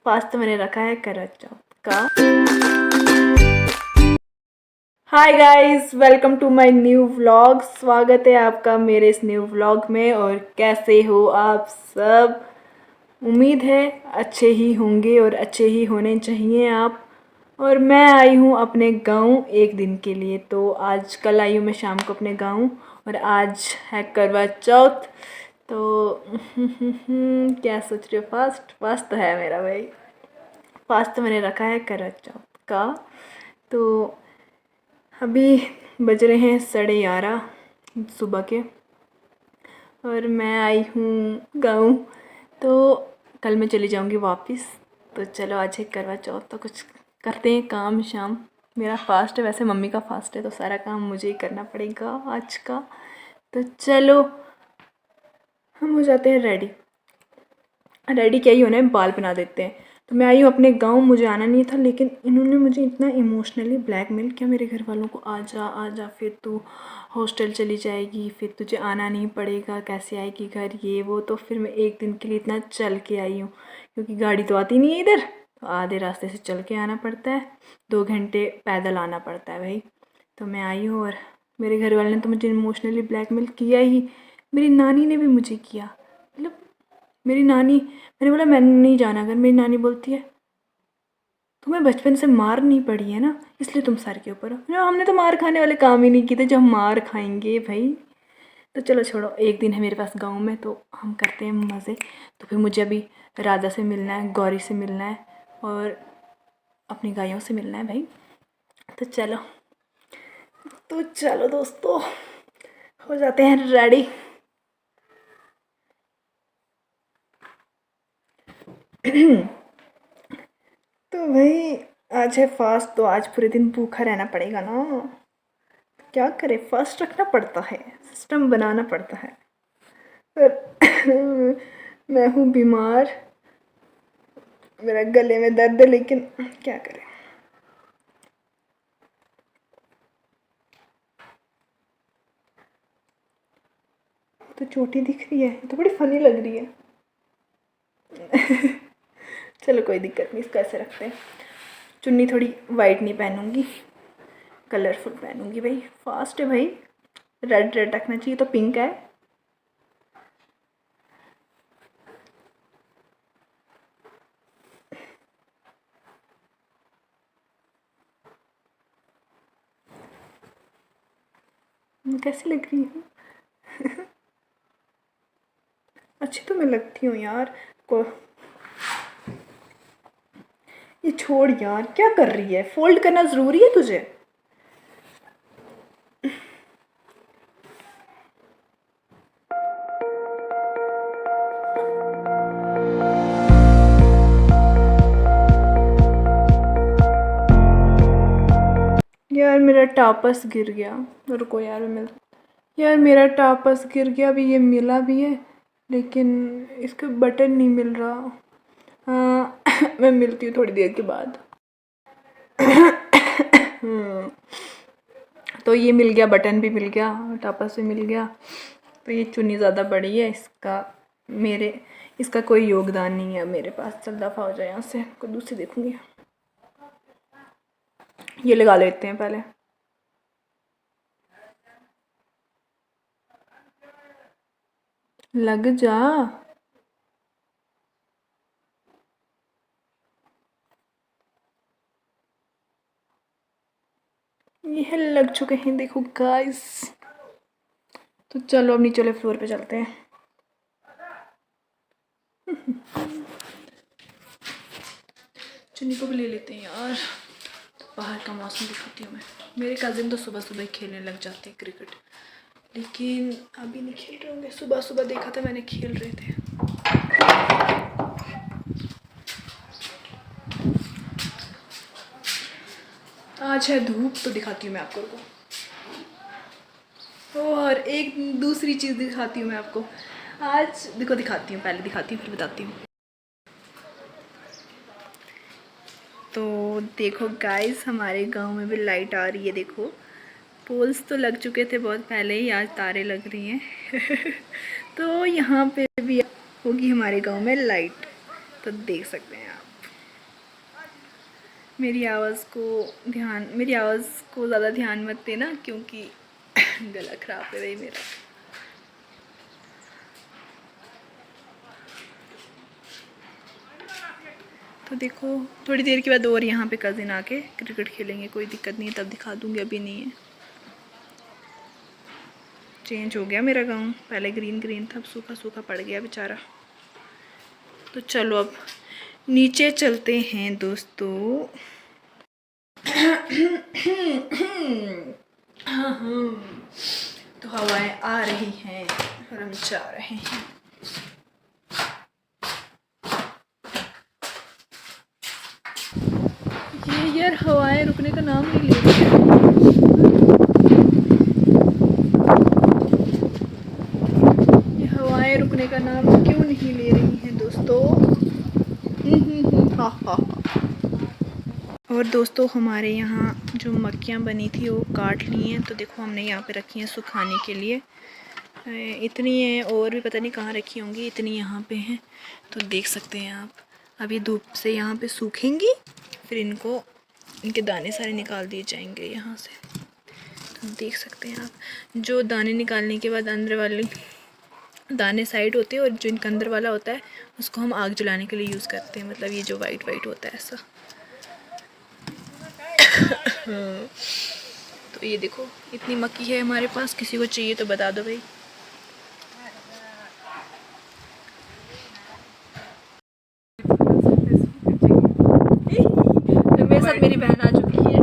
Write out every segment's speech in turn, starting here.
Pasta मैंने रखा है करवा चौथ का। Hi guys, welcome to my new vlog. स्वागत है आपका मेरे इस न्यू व्लॉग में। और कैसे हो आप सब? उम्मीद है अच्छे ही होंगे और अच्छे ही होने चाहिए आप। और मैं आई हूँ अपने गांव एक दिन के लिए। तो आज कल आई हूँ मैं शाम को अपने गांव और आज है करवा चौथ। तो क्या सोच रहे हो? फास्ट तो है मेरा भाई। फास्ट तो मैंने रखा है करवा चौथ का। तो अभी बज रहे हैं 11:30 सुबह के और मैं आई हूँ गाँव। तो कल मैं चली जाऊँगी वापस। तो चलो आज है करवा चौथ, तो कुछ करते हैं काम शाम। मेरा फास्ट है, वैसे मम्मी का फास्ट है, तो सारा काम मुझे ही करना पड़ेगा आज का। तो चलो हम हो जाते हैं रेडी। रेडी क्या ही होना है, बाल बना देते हैं। तो मैं आई हूँ अपने गांव, मुझे आना नहीं था, लेकिन इन्होंने मुझे इतना इमोशनली ब्लैकमेल किया मेरे घर वालों को। आ जा फिर तू हॉस्टल चली जाएगी, फिर तुझे आना नहीं पड़ेगा, कैसे आएगी घर, ये वो। तो फिर मैं एक दिन के लिए इतना चल के आई हूँ, क्योंकि गाड़ी तो आती नहीं है इधर। तो आधे रास्ते से चल के आना पड़ता है, 2 घंटे पैदल आना पड़ता है भाई। तो मैं आई हूँ और मेरे घर वाले ने तो मुझे इमोशनली ब्लैकमेल किया ही। मेरी नानी ने भी मुझे किया। मतलब मेरी नानी, मैंने बोला मैंने नहीं जाना। अगर मेरी नानी बोलती है तुम्हें बचपन से मार नहीं पड़ी है ना, इसलिए तुम सर के ऊपर हो। हमने तो मार खाने वाले काम ही नहीं किए थे जो हम मार खाएंगे भाई। तो चलो छोड़ो, एक दिन है मेरे पास गाँव में, तो हम करते हैं मज़े। तो फिर मुझे अभी राधा से मिलना है, गौरी से मिलना है और अपनी गायों से मिलना है भाई। तो चलो दोस्तों, हो जाते हैं रेडी। तो भाई आज है फास्ट, तो आज पूरे दिन भूखा रहना पड़ेगा ना। क्या करें, फास्ट रखना पड़ता है, सिस्टम बनाना पड़ता है। पर मैं हूँ बीमार, मेरा गले में दर्द है, लेकिन क्या करें। तो चोटी दिख रही है, तो बड़ी फनी लग रही है। चलो कोई दिक्कत नहीं, इसको ऐसे रखते हैं। चुन्नी थोड़ी वाइट नहीं पहनूंगी, कलरफुल पहनूंगी भाई। फास्ट है भाई, रेड रेड रखना चाहिए, तो पिंक है। कैसी लग रही हूँ? अच्छी तो मैं लगती हूँ यार को। ये छोड़ यार, क्या कर रही है? फोल्ड करना ज़रूरी है तुझे? यार मेरा टापस गिर गया। रुको यार, यार मेरा टापस गिर गया। अभी ये मिला भी है, लेकिन इसका बटन नहीं मिल रहा। हाँ मैं मिलती हूँ थोड़ी देर के बाद। तो ये मिल गया, बटन भी मिल गया, टापस भी मिल गया। तो ये चुन्नी ज़्यादा बड़ी है, इसका कोई योगदान नहीं है मेरे पास। चल दफ़ा हो जाए यहाँ से, कोई दूसरी देखूँगी। ये लगा लेते हैं पहले। लग जा। ये लग चुके हैं, देखो गाइस। तो चलो अब नीचे वाले फ्लोर पे चलते हैं। चुन्नी को भी ले लेते हैं यार। बाहर का मौसम दिखाती हूँ मैं। मेरे कज़िन तो सुबह सुबह खेलने लग जाते हैं क्रिकेट, लेकिन अभी नहीं खेल रहे होंगे। सुबह सुबह देखा था मैंने, खेल रहे थे। आज है धूप, तो दिखाती हूँ मैं आपको को। और एक दूसरी चीज़ दिखाती हूँ मैं आपको। आज देखो, दिखाती हूँ, पहले दिखाती हूँ फिर बताती हूँ। तो देखो गाइस, हमारे गांव में भी लाइट आ रही है, देखो। पोल्स तो लग चुके थे बहुत पहले ही, आज तारे लग रही हैं। तो यहाँ पे भी होगी हमारे गांव में लाइट, तो देख सकते हैं आप। मेरी आवाज़ को ज़्यादा ध्यान मत देना क्योंकि गला ख़राब है भाई मेरा। तो देखो थोड़ी देर के बाद और यहाँ पे कज़िन आके क्रिकेट खेलेंगे, कोई दिक्कत नहीं है, तब दिखा दूँगी, अभी नहीं है। चेंज हो गया मेरा गांव, पहले ग्रीन ग्रीन था, अब सूखा सूखा पड़ गया बेचारा। तो चलो अब नीचे चलते हैं दोस्तों। तो हवाएं आ रही हैं और हम जा रहे हैं। ये यार हवाएं रुकने का नाम नहीं ले रही है। ये हवाएं रुकने का नाम क्यों नहीं ले रही हैं दोस्तों? हा हा। और दोस्तों हमारे यहाँ जो मक्खियाँ बनी थी वो काट ली हैं, तो देखो हमने यहाँ पे रखी हैं सुखाने के लिए। इतनी है, और भी पता नहीं कहाँ रखी होंगी, इतनी यहाँ पे हैं, तो देख सकते हैं आप। अभी धूप से यहाँ पे सूखेंगी, फिर इनके दाने सारे निकाल दिए जाएंगे यहाँ से। तो देख सकते हैं आप, जो दाने निकालने के बाद अंदर वाले दाने साइड होते हैं और जो इनका अंदर वाला होता है उसको हम आग जलाने के लिए यूज़ करते हैं, मतलब ये जो वाइट वाइट होता है ऐसा। तो ये देखो इतनी मक्खी है हमारे पास, किसी को चाहिए तो बता दो भाई। तो मेरे साथ मेरी बहन आ चुकी है,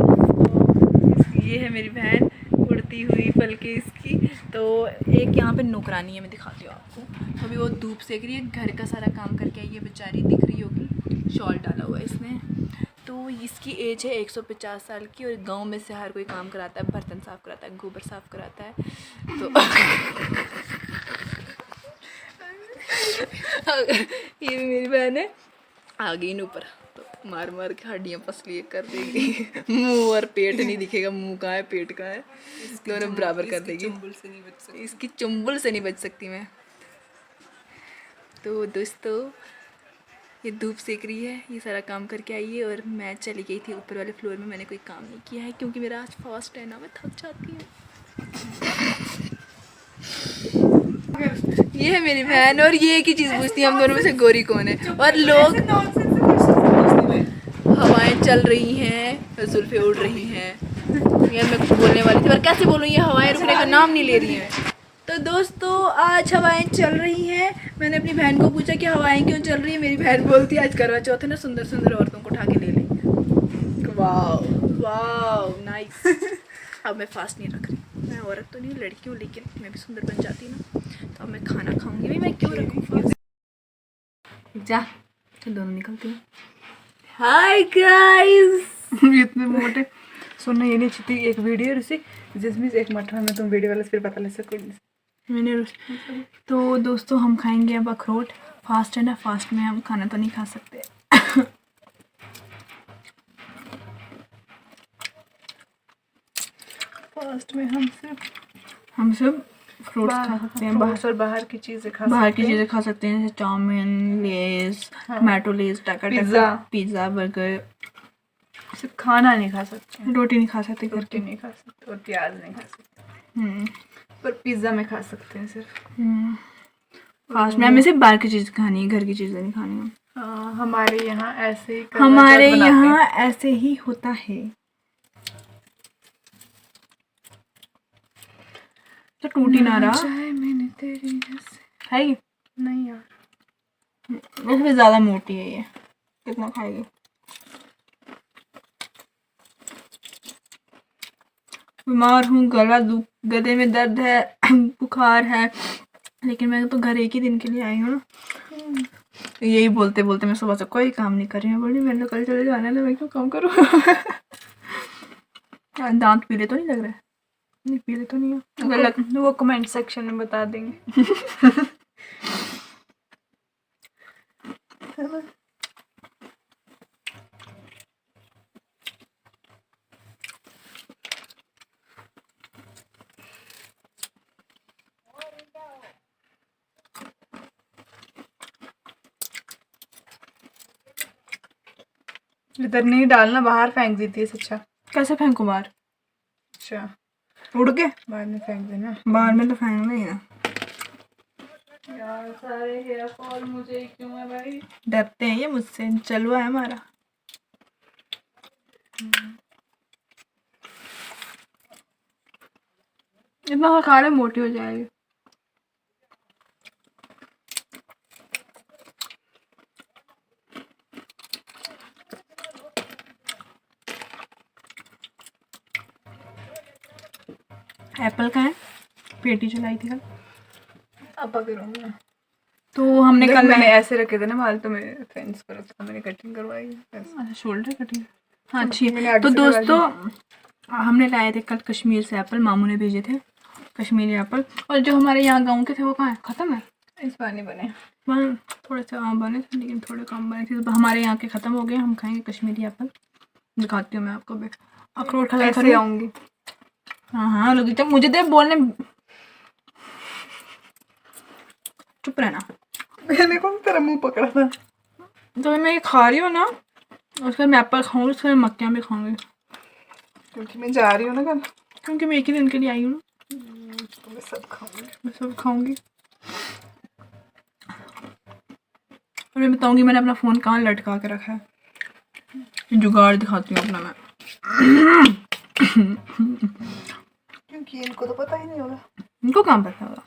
तो ये है मेरी बहन उड़ती हुई पलके इसकी। तो एक यहाँ पे नौकरानी है, मैं दिखाती हूँ आपको। अभी वो धूप सेक रही है, घर का सारा काम करके आई है बेचारी, दिख रही होगी, शॉल डाला हुआ है इसने। तो इसकी एज है 150 साल की, और गांव में से हर कोई काम कराता है, बर्तन साफ़ कराता है, गोबर साफ़ कराता है। तो ये भी मेरी बहन है, आ गई इन ऊपर, तो मार मार के हड्डियाँ पसलिए कर देगी। मुंह और पेट नहीं दिखेगा, मुंह कहाँ है पेट कहाँ है, दोनों बराबर कर देगी। इसकी चुंबुल से नहीं बच सकती मैं। तो दोस्तों ये धूप सेक रही है, ये सारा काम करके आई है, और मैं चली गई थी ऊपर वाले फ्लोर में, मैंने कोई काम नहीं किया है क्योंकि मेरा आज फास्ट है ना, मैं थक जाती हूँ। ये है मेरी बहन, और ये एक ही चीज़ पूछती है, हम दोनों में से गोरी कौन है। और लोग हवाएं चल रही हैं, जुल्फे उड़ रही हैं, यार मैं कुछ बोलने वाली थी पर कैसे बोलूँ, ये हवाएं रुकने का नाम नहीं ले रही हैं। तो दोस्तों आज हवाएं चल रही हैं। मैंने अपनी बहन को पूछा कि हवाएं क्यों चल रही है, मेरी बहन बोलती है आज करवा चौथ है ना, सुंदर सुंदर औरतों को उठा के ले लेंगे। वाह वाह नाइस। अब मैं फास्ट नहीं रख रही, मैं औरत तो नहीं लड़की हूँ, लेकिन मैं भी सुंदर बन जाती ना। तो अब मैं खाना खाऊंगी भाई, मैं क्यों रखूँ फास्ट। जा तो दोनों निकलती हैं। Hi guys. इतने मोटे सुनना ये नहीं चाहती एक वीडियो रुसी जिसमें एक मठा में तुम वीडियो वाले फिर पता लग सको मैंने तो दोस्तों हम खाएंगे अब अखरोट। फास्ट है ना, फास्ट में हम खाना तो नहीं खा सकते। फास्ट में हम सब फ्रूट्स खा सकते हैं, बाहर की चीज़ें खा सकते हैं, जैसे chow mein, Lay's, tomato Lay's, pizza, burger. सिर्फ खाना नहीं खा सकते, रोटी नहीं खा सकते, रोटी नहीं खा सकते और प्याज नहीं खा सकते, पर पिज़्ज़ा में खा सकते हैं सिर्फ। फास्ट में हमें सिर्फ बाहर की चीज़ खानी है, घर की चीज़ें नहीं खानी है। हमारे यहाँ ऐसे ही होता है। तो टूटी ना रहा मैंने तेरी है नहीं यार, वैसे भी ज़्यादा मोटी है ये, कितना खाएगी। बीमार हूँ, गले में दर्द है, बुखार है, लेकिन मैं तो घर एक ही दिन के लिए आई हूँ ना। यही बोलते बोलते मैं सुबह से कोई काम नहीं कर रही हूँ, बोली मैंने कल चले जाना है, मैं क्यों काम करूँ। दांत पीले तो नहीं लग रहा है? नहीं पीले तो नहीं है, अगर वो कमेंट सेक्शन में बता देंगे। इधर नहीं डालना, बाहर फेंक देती है अच्छा। कैसे फेंको बाहर? अच्छा, उड़ के बाद में फेंक देना। बाहर में तो फेंकना ही है। यार सारे हेयर फॉल मुझे ही क्यों है भाई? डरते हैं ये मुझसे, चलवा है हमारा। इतना खा ले मोटी हो जाएगी। एप्पल का है, पेटी चलाई थी कल। अब करूँगा तो हमने कल मैंने ऐसे रखे थे ना बाल, तो मेरे फ्रेंड्स पर तो मैंने कटिंग करवाई है। अच्छा, शोल्डर कटिंग। हाँ अच्छी ठीक। मैंने आगे तो से लगा दोस्तों हमने लाए थे कल कश्मीर से एप्पल, मामू ने भेजे थे कश्मीरी एप्पल। और जो हमारे यहाँ गांव के थे वो कहाँ है, ख़त्म है। इस बार नहीं बने, वहाँ थोड़े से आम बने थे लेकिन थोड़े कम बने थे। तो हमारे यहाँ के ख़त्म हो गए, हम खाएंगे कश्मीरी एप्पल। दिखाती हूँ मैं आपको भी। अखरोट खा ऐसे आऊँगी। हाँ हाँ लगी, जब मुझे दे बोलने, चुप रहना। मैंने कौन तेरा मुंह पकड़ा था? तो मैं ये खा रही हूँ ना, उसके बाद मैं एप्पल खाऊंगी, उसके बाद मक्खियाँ भी खाऊंगी। क्योंकि मैं जा रही हूँ ना कल, क्योंकि मैं एक ही दिन के लिए आई हूँ ना, तो मैं सब खाऊंगी। मैं सब खाऊंगी। और मैं बताऊंगी मैंने अपना फ़ोन कहाँ लटका के रखा है। जुगाड़ दिखाती हूँ अपना मैं। क्योंकि इनको तो पता ही नहीं होगा। इनको कहाँ पता होगा,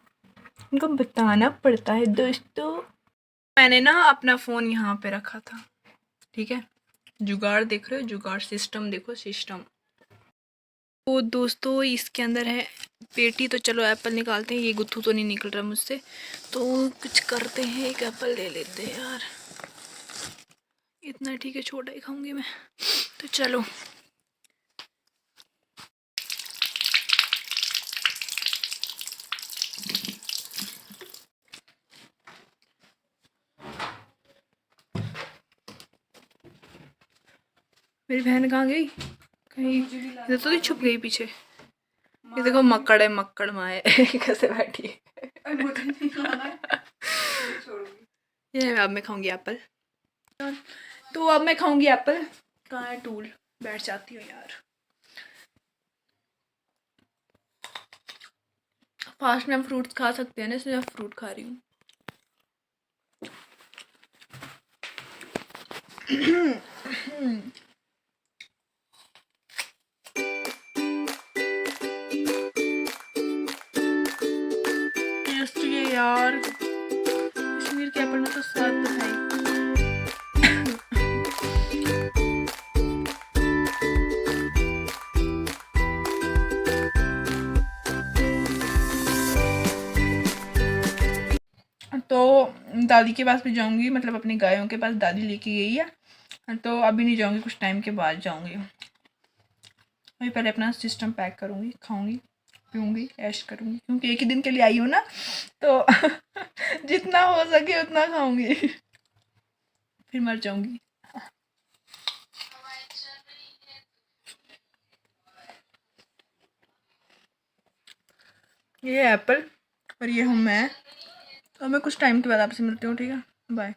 इनको बताना पड़ता है दोस्तों। मैंने ना अपना फ़ोन यहाँ पे रखा था, ठीक है। जुगाड़ देख रहे हो, जुगाड़ सिस्टम देखो, सिस्टम। तो दोस्तों इसके अंदर है पेटी। तो चलो एप्पल निकालते हैं, ये गुत्थू तो नहीं निकल रहा मुझसे, तो कुछ करते हैं, एक एप्पल ले लेते हैं यार। इतना ठीक है, छोटा ही खाऊंगी मैं। तो चलो मेरी बहन कहाँ गई, कहीं इधर तो नहीं छुप गई पीछे। ये देखो मक्कड़ है, मक्कड़ माँ है कैसे बैठी है। ये अब मैं खाऊंगी एप्पल। तो अब मैं खाऊंगी एप्पल। कहाँ है टूल, बैठ जाती हूँ यार। फास्ट में हम फ्रूट्स खा सकते हैं ना, इसलिए मैं फ्रूट खा रही हूँ। टेस्टी है यार, कश्मीर के एप्पल में तो स्वाद तो है ही। तो दादी के पास भी जाऊंगी, मतलब अपनी गायों के पास दादी लेके गई है। तो अभी नहीं जाऊंगी, कुछ टाइम के बाद जाऊंगी। अभी पहले अपना सिस्टम पैक करूंगी, खाऊंगी पीऊंगी, ऐश करूंगी, क्योंकि एक ही दिन के लिए आई हूँ ना, तो जितना हो सके उतना खाऊंगी फिर मर जाऊंगी। ये है एप्पल और ये हूँ मैं। तो मैं कुछ टाइम के बाद आपसे मिलती हूँ, ठीक है, बाय।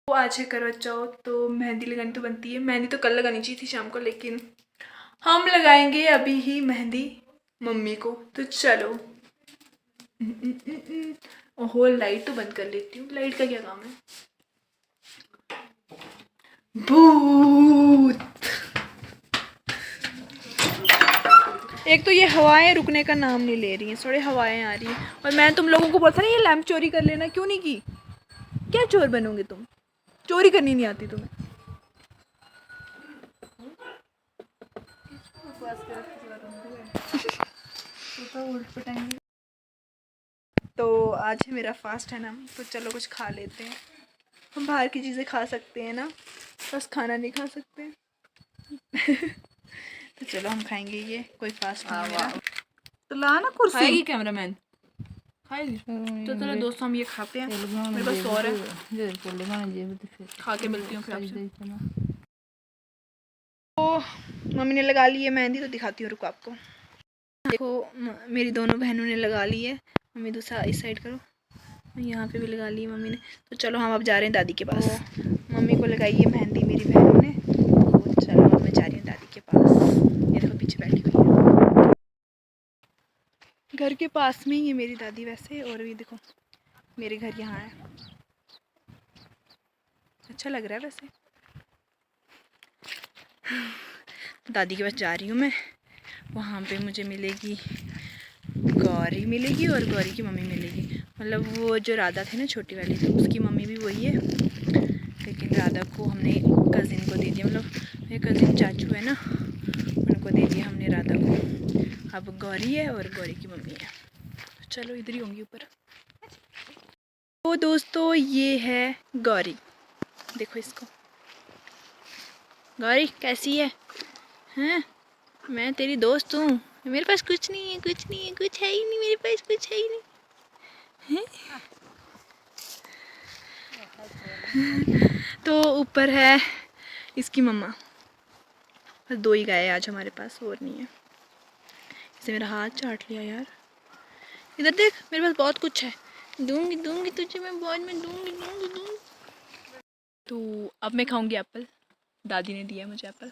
तो आज है करवा चौथ, तो मेहंदी लगानी तो बनती है। मेहंदी तो कल लगानी चाहिए थी शाम को, लेकिन हम लगाएंगे अभी ही मेहंदी मम्मी को। तो चलो। ओहो, लाइट तो बंद कर लेती हूँ, लाइट का क्या काम है। भूत। एक तो ये हवाएं रुकने का नाम नहीं ले रही हैं, थोड़ी हवाएं आ रही हैं। और मैं तुम लोगों को बोलता ना ये लैंप चोरी कर लेना, क्यों नहीं की? क्या चोर बनोगे तुम, चोरी करनी नहीं आती तुम्हें। तो आज है मेरा फास्ट है ना, तो चलो कुछ खा लेते हैं। हम बाहर की चीज़ें खा सकते हैं ना, बस खाना नहीं खा सकते। तो चलो हम खाएंगे ये, कोई फास्ट नहीं मेरा। तो ला ना कुर्सी। खाएगी कैमरामैन, खाएगी। तो चलो दोस्तों हम ये खाते हैं, मेरे पास और है, खा के मिलती हूँ फिर आपसे। तो मम्मी ने लगा ली है मेहंदी, तो दिखाती हूँ, रुको आपको। देखो मेरी दोनों बहनों ने लगा ली है। मम्मी दूसरा इस साइड करो, यहाँ पे भी लगा ली मम्मी ने। तो चलो हम अब जा रहे हैं दादी के पास। मम्मी को लगाई है मेहंदी मेरी बहनों ने, तो चलो अब मैं जा रही हूँ दादी के पास। ये देखो पीछे बैठी हुई है, घर के पास में ही है मेरी दादी वैसे। और ये देखो मेरे घर यहाँ है, अच्छा लग रहा है वैसे। दादी के पास जा रही हूँ मैं। वहाँ पे मुझे मिलेगी गौरी मिलेगी और गौरी की मम्मी मिलेगी। मतलब वो जो राधा थे ना छोटी वाली, तो उसकी मम्मी भी वही है, लेकिन राधा को हमने कज़िन को दे दिया। मतलब मेरे कज़िन चाचू है ना, उनको दे दिया हमने राधा को। अब गौरी है और गौरी की मम्मी है। चलो इधर ही होंगी ऊपर। तो दोस्तों ये है गौरी, देखो इसको। गौरी कैसी है? हैं, मैं तेरी दोस्त हूँ। मेरे पास कुछ नहीं है, कुछ नहीं है, कुछ है ही नहीं मेरे पास, कुछ है ही नहीं है? तो ऊपर है इसकी मम्मा। बस 2 ही गाय आज हमारे पास, और नहीं है। इसने मेरा हाथ चाट लिया यार। इधर देख, मेरे पास बहुत कुछ है, दूंगी दूंगी तुझे मैं, बहुत में दूंगी दूंगी दूंगी। तो अब मैं खाऊंगी एप्पल, दादी ने दिया मुझे एप्पल।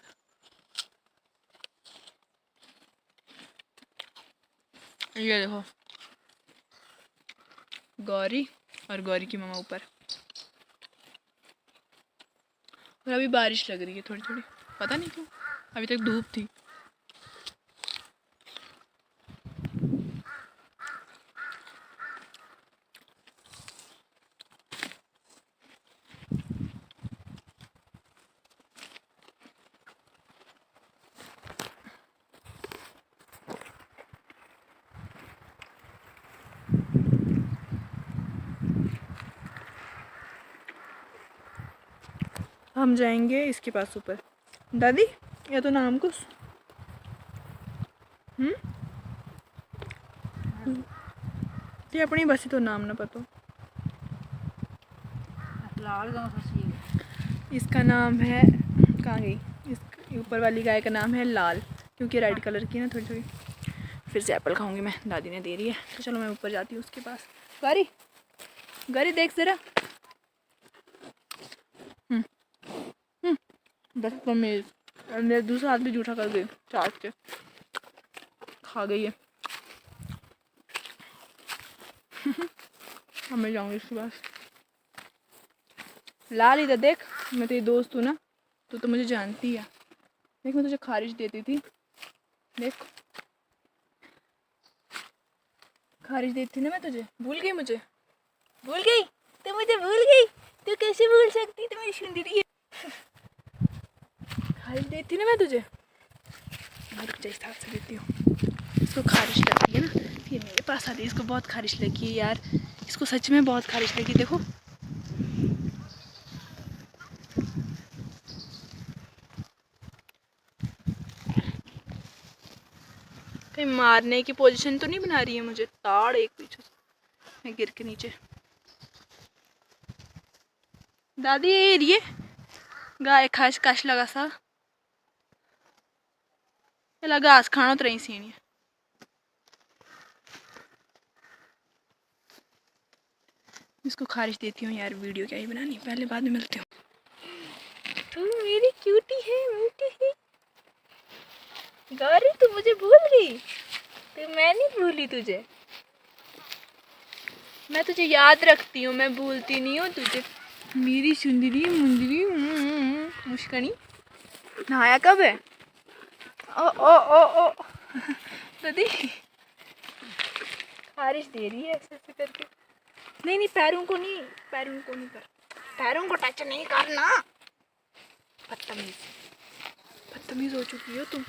ये देखो गौरी और गौरी की मम्मा ऊपर। और अभी बारिश लग रही है थोड़ी थोड़ी, पता नहीं क्यों, अभी तक धूप थी। हम जाएंगे इसके पास ऊपर। दादी या तो नाम कुछ ये अपनी बसी तो नाम ना पता। इसका नाम है, कहाँ गई, इस ऊपर वाली गाय का नाम है लाल, क्योंकि रेड कलर की ना थोड़ी थोड़ी। फिर से एप्पल खाऊंगी मैं, दादी ने दे रही है। तो चलो मैं ऊपर जाती हूँ उसके पास। गौरी गौरी देख जरा। बस मेरे दूसरा हाथ भी जूठा कर गई, चाट के खा गई है। अब मैं जाऊँगी इसके पास। लाल इधर देख, मैं तेरी दोस्त हूँ ना, तो मुझे जानती है। देख मैं तुझे खारिश देती थी, देख खारिश देती थी ना मैं तुझे। भूल गई मुझे? भूल गई? तो मुझे भूल गई? तो कैसे भूल सकती, तो मेरी सुंदरी है। खारिश देती ना मैं तुझे। रुक जा, इस हाथ से देती हूँ। इसको खारिश लगती है ना, फिर मेरे पास आती है। इसको बहुत खारिश लगी है यार, इसको सच में बहुत खारिश लगी। देखो कहीं मारने की पोजीशन तो नहीं बना रही है मुझे। ताड़ एक पीछे मैं गिर के नीचे। दादी ये गाय खाश काश लगा सा लगा घास खाना तो रही सीनी। इसको खारिश देती हूँ यार, वीडियो क्या ही बनानी, पहले बाद में मिलती हूँ। तू मेरी क्यूटी है, मीठी है गौरी। तू मुझे भूल गई? तो मैं नहीं भूली तुझे, मैं तुझे याद रखती हूँ, मैं भूलती नहीं हूँ तुझे। मेरी सुंदरी मुंदरी मुस्कनी। नहाया कब है? ओ ओ ओ ओ दादी खारिश दे रही है ऐसे ऐसे करके। नहीं नहीं, पैरों को नहीं, पैरों को नहीं कर, पैरों को टच नहीं करना। बदतमीज बदतमीज हो चुकी हो तुम।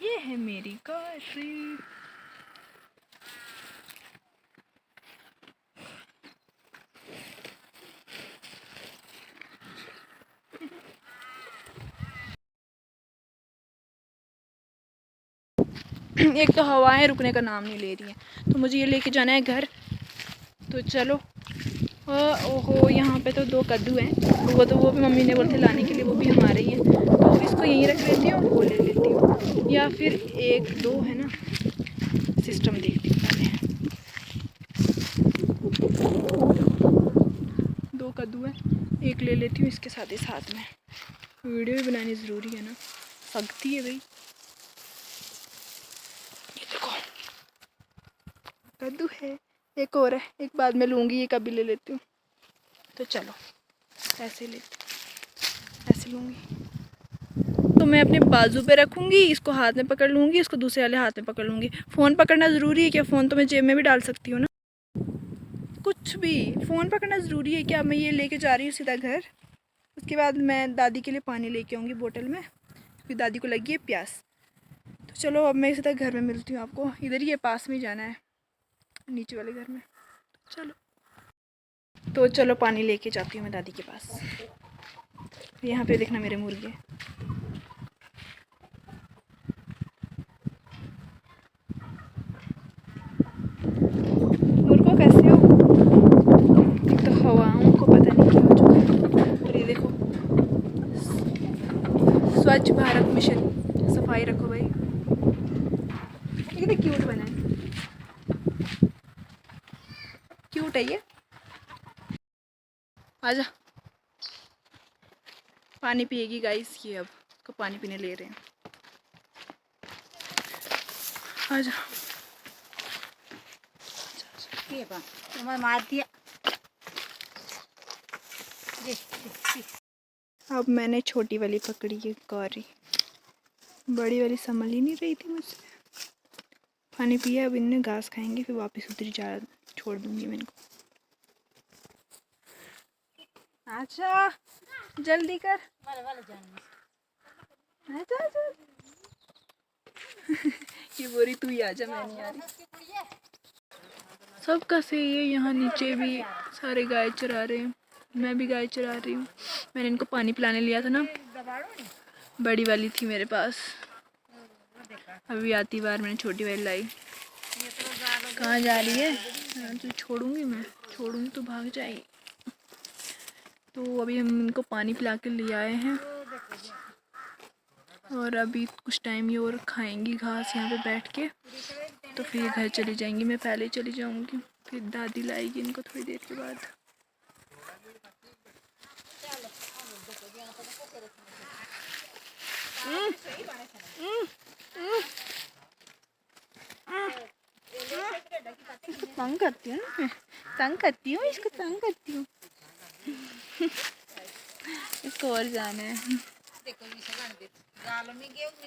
ये है मेरी गौरी। एक तो हवाएं रुकने का नाम नहीं ले रही हैं, तो मुझे ये लेके जाना है घर। तो चलो। ओहो यहाँ पे तो 2 कद्दू हैं, वो भी मम्मी ने बोले थे लाने के लिए, वो भी हम आ रही हैं। तो इसको यहीं रख लेती हूँ, वो ले लेती हूँ, या फिर 1 2 है ना, सिस्टम देखती हूँ पहले। 2 कद्दू है, 1 ले लेती हूँ इसके साथ ही साथ में। वीडियो भी बनानी ज़रूरी है ना, पकती है भाई। ये देखो कद्दू है, एक और है, एक बाद में लूँगी, ये कभी ले लेती हूँ। तो चलो ऐसे लेती, ऐसे लूँगी तो मैं अपने बाजू पे रखूँगी, इसको हाथ में पकड़ लूँगी, इसको दूसरे वाले हाथ में पकड़ लूँगी। फ़ोन पकड़ना ज़रूरी है क्या? फ़ोन तो मैं जेब में भी डाल सकती हूँ ना, कुछ भी। फ़ोन पकड़ना ज़रूरी है क्या? मैं ये लेके जा रही हूँ सीधा घर। उसके बाद मैं दादी के लिए पानी लेके आऊँगी बोतल में, क्योंकि दादी को लगी है प्यास। तो चलो अब मैं सीधा घर में मिलती हूँ आपको। इधर ही है, पास में ही जाना है, नीचे वाले घर में। तो चलो पानी लेके जाती हूँ मैं दादी के पास। यहाँ पे देखना मेरे मुर्गे। मुर्गो कैसे हो? एक तो हवाओं को पता नहीं क्या हो चुका है। और ये देखो, स्वच्छ भारत मिशन, सफाई रखो भाई। ये कितना क्यूट बना है, क्यूट है ये। आजा, पानी पिएगी गाइस ये। अब को पानी पीने ले रहे हैं, आजा। मार दिया। अब मैंने छोटी वाली पकड़ी है गौरी, बड़ी वाली संभल ही नहीं रही थी मुझसे। पानी पिया, अब इनने घास खाएंगे, फिर वापस उधर जा छोड़ दूंगी मैं इनको। अच्छा जल्दी कर, आजा आजा। ये बोरी तू ही आजा, मैं नहीं आ रही। सबका सही है, यहाँ नीचे भी सारे गाय चरा रहे हैं, मैं भी गाय चरा रही हूँ। मैंने इनको पानी पिलाने लिया था ना, बड़ी वाली थी मेरे पास, अभी आती बार मैंने छोटी वाली लाई। कहाँ जा रही है? तो छोड़ूंगी मैं, छोड़ूंगी तो भाग जाएगी। तो अभी हम इनको पानी पिला के ले आए हैं, और अभी कुछ टाइम ये और खाएंगी घास यहाँ पे बैठ के, तो फिर घर चली जाएंगी। मैं पहले चली जाऊंगी, फिर दादी लाएगी इनको थोड़ी देर के बाद। इसको तंग करती हूँ ना मैं, तंग करती हूँ इसको, तंग करती हूँ। इसको और जाना है।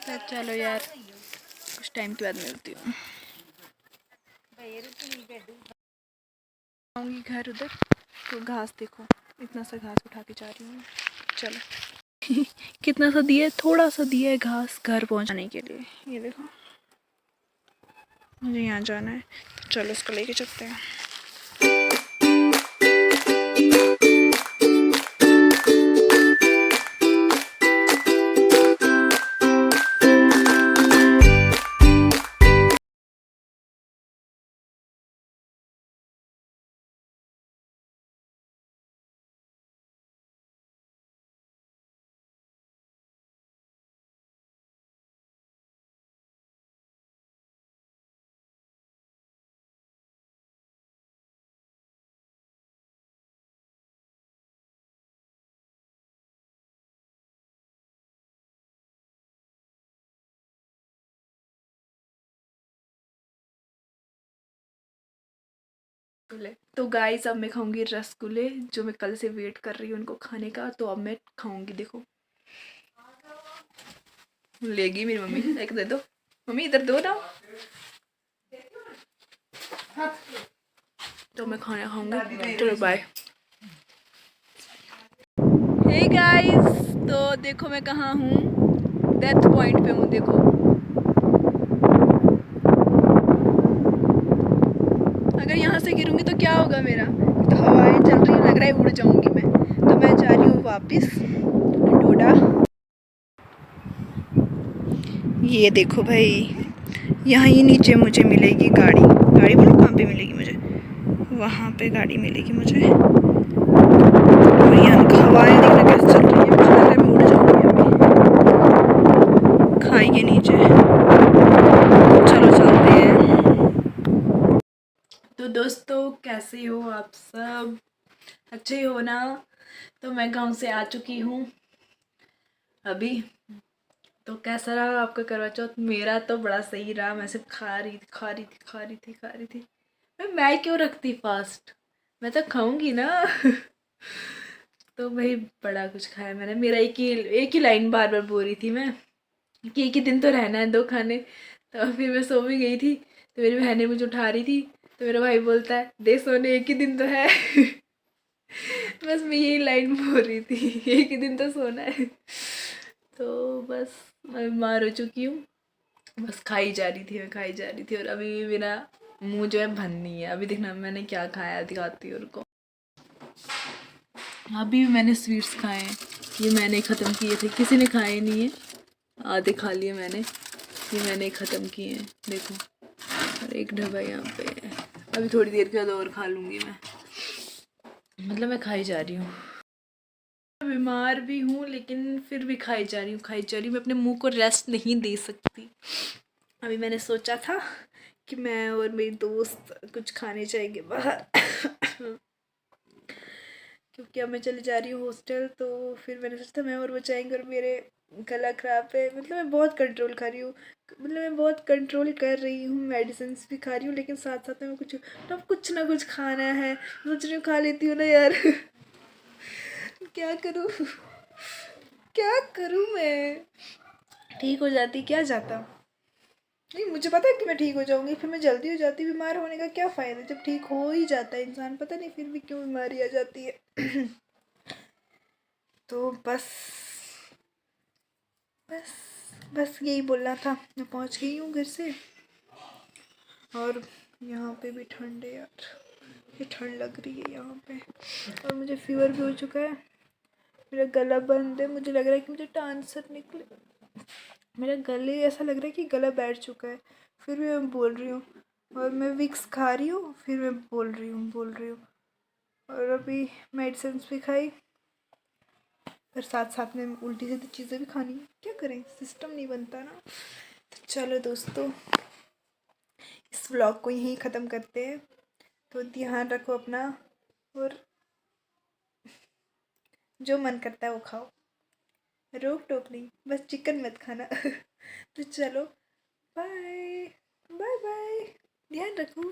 तो चलो यार, कुछ टाइम के बाद मिलती हूँ। आऊँगी घर उधर, तो घास देखो, इतना सा घास उठा के जा रही हूँ। चलो कितना सा दिया है, थोड़ा सा दिया है घास घर पहुँचाने के लिए। ये देखो, मुझे यहाँ जाना है, तो चलो इसको लेके चलते हैं। तो गाइस अब मैं खाऊंगी रसगुल्ले, जो मैं कल से वेट कर रही हूँ उनको खाने का। तो अब मैं खाऊंगी, देखो लेगी मेरी मम्मी। एक दे दो मम्मी, इधर दो ना। तो मैं खाना खाऊंगी, चलो बाय। हे गाइस, तो देखो मैं कहाँ हूँ, डेथ पॉइंट पे हूँ। देखो अगर यहाँ से गिरूंगी तो क्या होगा मेरा? तो हवाएं चल रही, लग रहा है उड़ जाऊंगी मैं। तो मैं जा रही हूँ वापस डोडा। ये देखो भाई, यहाँ ही नीचे मुझे मिलेगी गाड़ी। गाड़ी बोलो कहाँ पे मिलेगी मुझे? वहाँ पे गाड़ी मिलेगी मुझे। और यहाँ हवाएं देखना कैसे चल रही है, मुझे लग रहा है मैं उड़ जाऊँगी अभी। खाएंगे नीचे। चलो चलते हैं। तो दोस्तों कैसे हो आप सब, अच्छे ही हो ना। तो मैं गांव से आ चुकी हूँ अभी। तो कैसा रहा आपका करवा चौथ? मेरा तो बड़ा सही रहा। मैं सिर्फ खा रही थी। मैं क्यों रखती फास्ट, मैं तो खाऊंगी ना। तो भाई बड़ा कुछ खाया मैंने। मेरा एक ही लाइन बार बार बोल रही थी मैं कि एक ही दिन तो रहना है, 2 खाने। तो फिर मैं सो भी गई थी, तो मेरी बहनें मुझे उठा रही थी। तो मेरा भाई बोलता है दे सोने, एक ही दिन तो है। बस मैं यही लाइन बोल रही थी, एक ही दिन तो सोना है। तो बस मैं बीमार हो चुकी हूँ। बस खाई जा रही थी और अभी भी मेरा मुंह जो है भन नहीं है। अभी देखना मैंने क्या खाया, दिखाती हूँ उनको। अभी भी मैंने स्वीट्स खाए हैं, ये मैंने ख़त्म किए थे, किसी ने खाए नहीं है। आधे खा लिए मैंने, ये मैंने ख़त्म किए हैं देखो। और एक ढब्बा यहाँ पे है, अभी थोड़ी देर के बाद और खा लूँगी मैं। मतलब मैं खाई जा रही हूँ, बीमार भी हूँ लेकिन फिर भी खाई जा रही हूँ। मैं अपने मुंह को रेस्ट नहीं दे सकती। अभी मैंने सोचा था कि मैं और मेरी दोस्त कुछ खाने जाएंगे बाहर। क्योंकि अब मैं चली जा रही हूँ हॉस्टल। तो फिर मैंने सोचा था मैं और वो जाएंगे, और मेरे गला ख़राब है। मतलब मैं बहुत कंट्रोल कर रही हूँ, मतलब मैं बहुत कंट्रोल कर रही हूँ, मेडिसिन भी खा रही हूँ, लेकिन साथ साथ में कुछ ना कुछ खाना है। सोच रही हूँ खा लेती हूँ ना यार। क्या करूँ, क्या करूँ मैं? ठीक हो जाती क्या जाता। नहीं, मुझे पता है कि मैं ठीक हो जाऊंगी, फिर मैं जल्दी हो जाती। बीमार होने का क्या फ़ायदा जब ठीक हो ही जाता है इंसान। पता नहीं फिर भी क्यों बीमारी आ जाती है। तो बस बस यही बोलना था। मैं पहुंच गई हूँ घर से, और यहाँ पे भी ठंड है यार, ये ठंड लग रही है यहाँ पे। और मुझे फीवर भी हो चुका है, मेरा गला बंद है। मुझे लग रहा है कि मुझे टांसर निकले। मेरा गले ऐसा लग रहा है कि गला बैठ चुका है, फिर भी मैं बोल रही हूँ। और मैं विक्स खा रही हूँ, फिर मैं बोल रही हूँ। और अभी मेडिसिन भी खाई, पर साथ साथ में उल्टी सीधी चीज़ें भी खानी है। क्या करें, सिस्टम नहीं बनता ना। तो चलो दोस्तों, इस व्लॉग को यहीं ख़त्म करते हैं। तो ध्यान रखो अपना, और जो मन करता है वो खाओ, रोक टोक नहीं, बस चिकन मत खाना। तो चलो, बाय बाय बाय, ध्यान रखो।